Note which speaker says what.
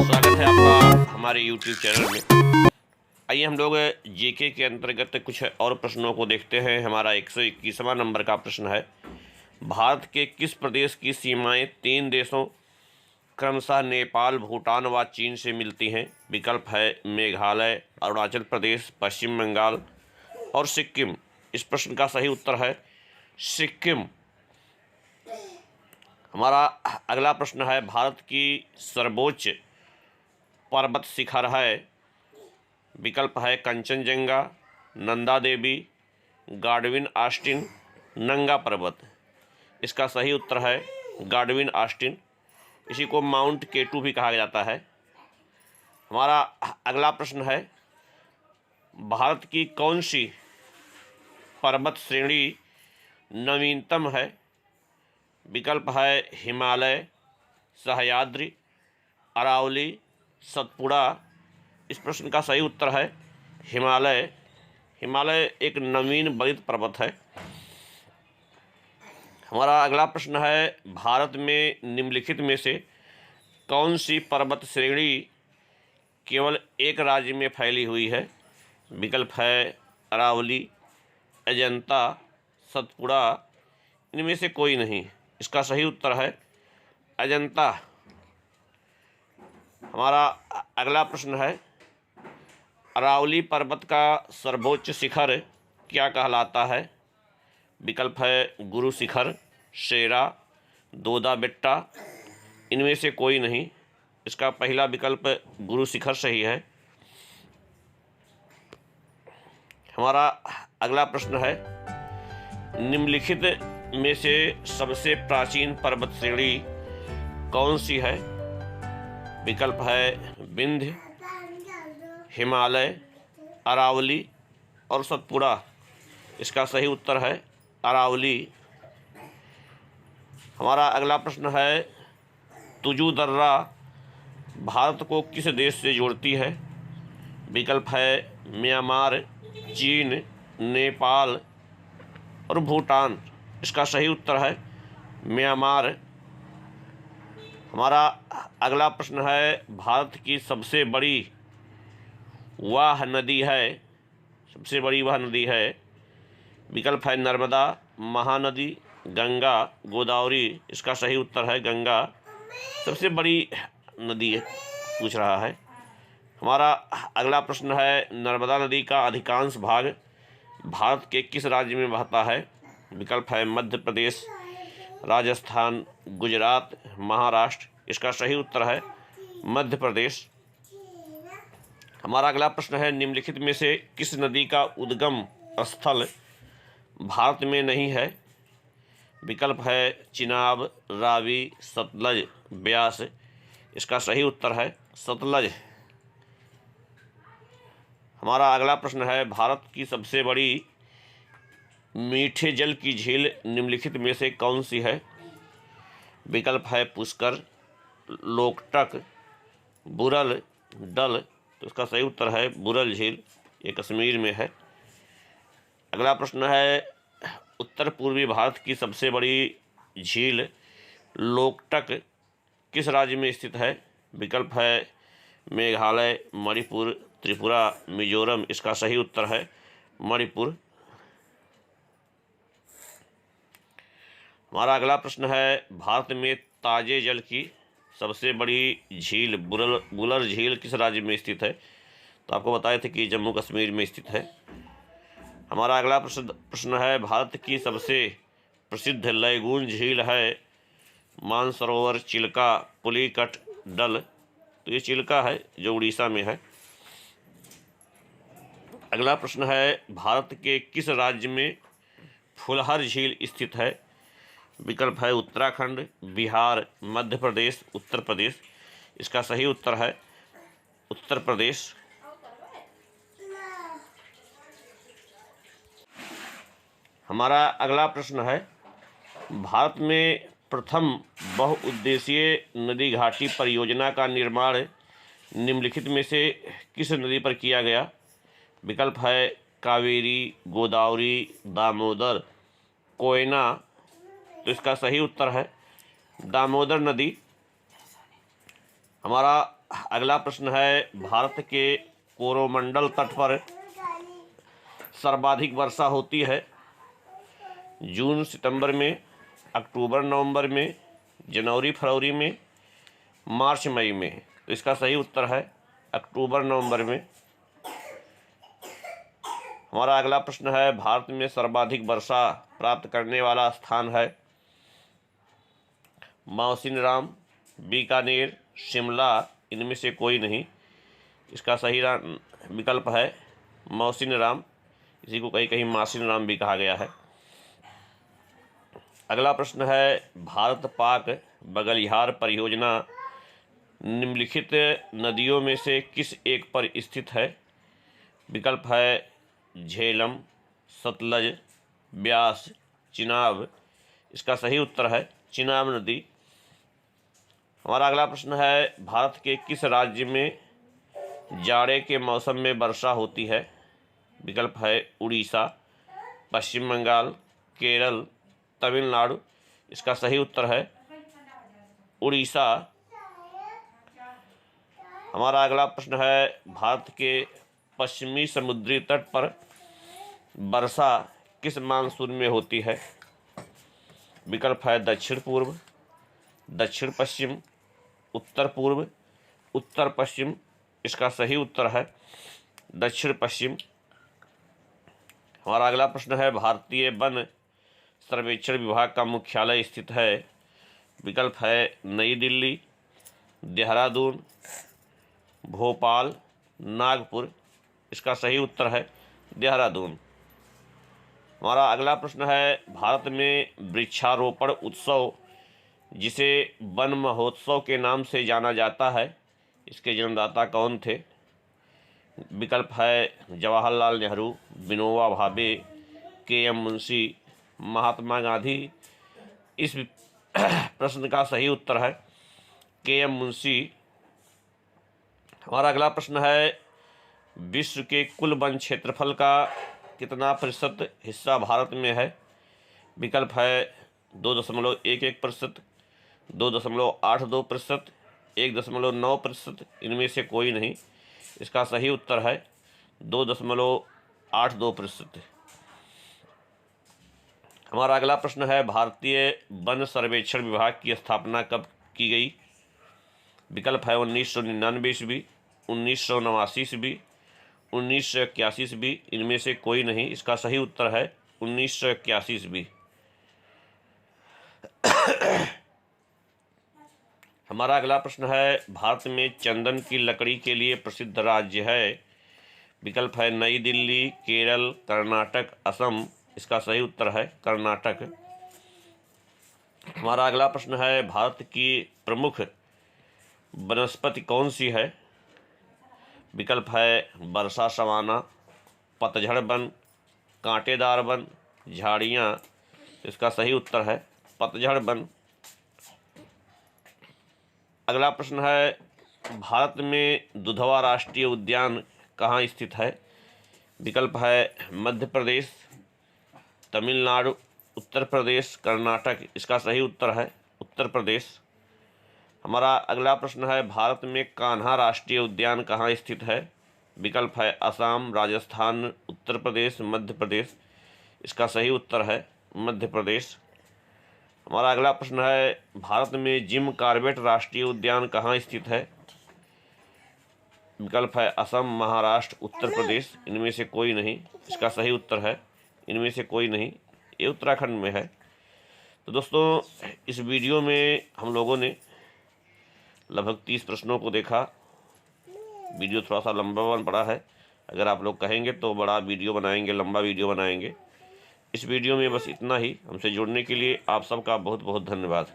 Speaker 1: स्वागत है आपका हमारे YouTube चैनल में। आइए हम लोग जीके के अंतर्गत कुछ और प्रश्नों को देखते हैं। हमारा 121वां नंबर का प्रश्न है, भारत के किस प्रदेश की सीमाएं 3 देशों क्रमशः नेपाल, भूटान व चीन से मिलती हैं? विकल्प है मेघालय, अरुणाचल प्रदेश, पश्चिम बंगाल और सिक्किम। इस प्रश्न का सही उत्तर है सिक्किम। हमारा अगला प्रश्न है, भारत की सर्वोच्च पर्वत शिखर है? विकल्प है कंचनजंगा, नंदा देवी, गाडविन ऑस्टिन, नंगा पर्वत। इसका सही उत्तर है गाडविन ऑस्टिन। इसी को माउंट केटू भी कहा जाता है। हमारा अगला प्रश्न है, भारत की कौन सी पर्वत श्रेणी नवीनतम है? विकल्प है हिमालय, सह्याद्री, अरावली, सतपुड़ा। इस प्रश्न का सही उत्तर है हिमालय। हिमालय एक नवीन वर्धित पर्वत है। हमारा अगला प्रश्न है, भारत में निम्नलिखित में से कौन सी पर्वत श्रेणी केवल एक राज्य में फैली हुई है? विकल्प है अरावली, अजंता, सतपुड़ा। इनमें से कोई नहीं। इसका सही उत्तर है अजंता। हमारा अगला प्रश्न है, अरावली पर्वत का सर्वोच्च शिखर क्या कहलाता है? विकल्प है गुरु शिखर, शेरा, दोदा बेट्टा। इनमें से कोई नहीं। इसका पहला विकल्प गुरु शिखर सही है। हमारा अगला प्रश्न है, निम्नलिखित में से सबसे प्राचीन पर्वत श्रेणी कौन सी है? विकल्प है विंध्य, हिमालय, अरावली और सतपुड़ा। इसका सही उत्तर है अरावली। हमारा अगला प्रश्न है, तुजू दर्रा भारत को किस देश से जोड़ती है? विकल्प है म्यांमार, चीन, नेपाल और भूटान। इसका सही उत्तर है म्यांमार। हमारा अगला प्रश्न है, भारत की सबसे बड़ी वह नदी है? सबसे बड़ी वह नदी है? विकल्प है नर्मदा, महानदी, गंगा, गोदावरी। इसका सही उत्तर है गंगा। सबसे बड़ी नदी पूछ रहा है। हमारा अगला प्रश्न है, नर्मदा नदी का अधिकांश भाग भारत के किस राज्य में बहता है? विकल्प है मध्य प्रदेश, राजस्थान, गुजरात, महाराष्ट्र। इसका सही उत्तर है मध्य प्रदेश। हमारा अगला प्रश्न है, निम्नलिखित में से किस नदी का उद्गम स्थल भारत में नहीं है? विकल्प है चिनाब, रावी, सतलज, ब्यास। इसका सही उत्तर है सतलज। हमारा अगला प्रश्न है, भारत की सबसे बड़ी मीठे जल की झील निम्नलिखित में से कौन सी है? विकल्प है पुष्कर, लोकटक, बुरल, डल। तो इसका सही उत्तर है बुरल झील। ये कश्मीर में है। अगला प्रश्न है, उत्तर पूर्वी भारत की सबसे बड़ी झील लोकटक किस राज्य में स्थित है? विकल्प है मेघालय, मणिपुर, त्रिपुरा, मिजोरम। इसका सही उत्तर है मणिपुर। हमारा अगला प्रश्न है, भारत में ताजे जल की सबसे बड़ी झील बुलर झील किस राज्य में स्थित है? तो आपको बताए थे कि जम्मू कश्मीर में स्थित है। हमारा अगला प्रश्न है, भारत की सबसे प्रसिद्ध लैगून झील है मानसरोवर, चिल्का, पुलिकट, डल। तो ये चिल्का है जो उड़ीसा में है। अगला प्रश्न है, भारत के किस राज्य में फुलहर झील स्थित है? विकल्प है उत्तराखंड, बिहार, मध्य प्रदेश, उत्तर प्रदेश। इसका सही उत्तर है उत्तर प्रदेश। हमारा अगला प्रश्न है, भारत में प्रथम बहुउद्देशीय नदी घाटी परियोजना का निर्माण निम्नलिखित में से किस नदी पर किया गया? विकल्प है कावेरी, गोदावरी, दामोदर, कोयना। तो इसका सही उत्तर है दामोदर नदी। हमारा अगला प्रश्न है, भारत के कोरोमंडल तट पर सर्वाधिक वर्षा होती है? जून सितंबर में, अक्टूबर नवंबर में, जनवरी फरवरी में, मार्च मई में। तो इसका सही उत्तर है अक्टूबर नवंबर में। हमारा अगला प्रश्न है, भारत में सर्वाधिक वर्षा प्राप्त करने वाला स्थान है? मौसिनराम, बीकानेर, शिमला, इनमें से कोई नहीं। इसका सही विकल्प है मौसिनराम। इसी को कहीं कहीं मासिनराम भी कहा गया है। अगला प्रश्न है, भारत पाक बगलिहार परियोजना निम्नलिखित नदियों में से किस एक पर स्थित है? विकल्प है झेलम, सतलज, ब्यास, चिनाब। इसका सही उत्तर है चिनाब नदी। हमारा अगला प्रश्न है, भारत के किस राज्य में जाड़े के मौसम में वर्षा होती है? विकल्प है उड़ीसा, पश्चिम बंगाल, केरल, तमिलनाडु। इसका सही उत्तर है उड़ीसा। हमारा अगला प्रश्न है, भारत के पश्चिमी समुद्री तट पर वर्षा किस मानसून में होती है? विकल्प है दक्षिण पूर्व, दक्षिण पश्चिम, उत्तर पूर्व, उत्तर पश्चिम। इसका सही उत्तर है दक्षिण पश्चिम। हमारा अगला प्रश्न है, भारतीय वन सर्वेक्षण विभाग का मुख्यालय स्थित है? विकल्प है नई दिल्ली, देहरादून, भोपाल, नागपुर। इसका सही उत्तर है देहरादून। हमारा अगला प्रश्न है, भारत में वृक्षारोपण उत्सव जिसे वन महोत्सव के नाम से जाना जाता है, इसके जन्मदाता कौन थे? विकल्प है जवाहरलाल नेहरू, विनोबा भावे, के.एम. मुंशी, महात्मा गांधी। इस प्रश्न का सही उत्तर है के.एम. मुंशी। हमारा अगला प्रश्न है, विश्व के कुल वन क्षेत्रफल का कितना प्रतिशत हिस्सा भारत में है? विकल्प है 2.11%, 2.82%, 1.9%। इनमें से कोई नहीं। इसका सही उत्तर है 2.82%। हमारा अगला प्रश्न है, भारतीय वन सर्वेक्षण विभाग की स्थापना कब की गई? विकल्प है 1999 ईस्वी, 1989 ईस्वी, 1981 ईस्वी। इनमें से कोई नहीं। इसका सही उत्तर है 1981 ईस्वी। हमारा अगला प्रश्न है, भारत में चंदन की लकड़ी के लिए प्रसिद्ध राज्य है? विकल्प है नई दिल्ली, केरल, कर्नाटक, असम। इसका सही उत्तर है कर्नाटक। हमारा अगला प्रश्न है, भारत की प्रमुख वनस्पति कौन सी है? विकल्प है वर्षा सवाना, पतझड़ वन, कांटेदार वन, झाड़ियाँ। इसका सही उत्तर है पतझड़ वन। अगला प्रश्न है, भारत में दुधवा राष्ट्रीय उद्यान कहाँ स्थित है? विकल्प है मध्य प्रदेश, तमिलनाडु, उत्तर प्रदेश, कर्नाटक। इसका सही उत्तर है उत्तर प्रदेश। हमारा अगला प्रश्न है, भारत में कान्हा राष्ट्रीय उद्यान कहाँ स्थित है? विकल्प है असम, राजस्थान, उत्तर प्रदेश, मध्य प्रदेश। इसका सही उत्तर है मध्य प्रदेश। हमारा अगला प्रश्न है, भारत में जिम कॉर्बेट राष्ट्रीय उद्यान कहाँ स्थित है? विकल्प है असम, महाराष्ट्र, उत्तर प्रदेश। इनमें से कोई नहीं। इसका सही उत्तर है इनमें से कोई नहीं, ये उत्तराखंड में है। तो दोस्तों, इस वीडियो में हम लोगों ने लगभग 30 प्रश्नों को देखा। वीडियो थोड़ा सा लंबा बन पड़ा है। अगर आप लोग कहेंगे तो बड़ा वीडियो बनाएंगे, लंबा वीडियो बनाएंगे। इस वीडियो में बस इतना ही। हमसे जुड़ने के लिए आप सबका बहुत बहुत धन्यवाद।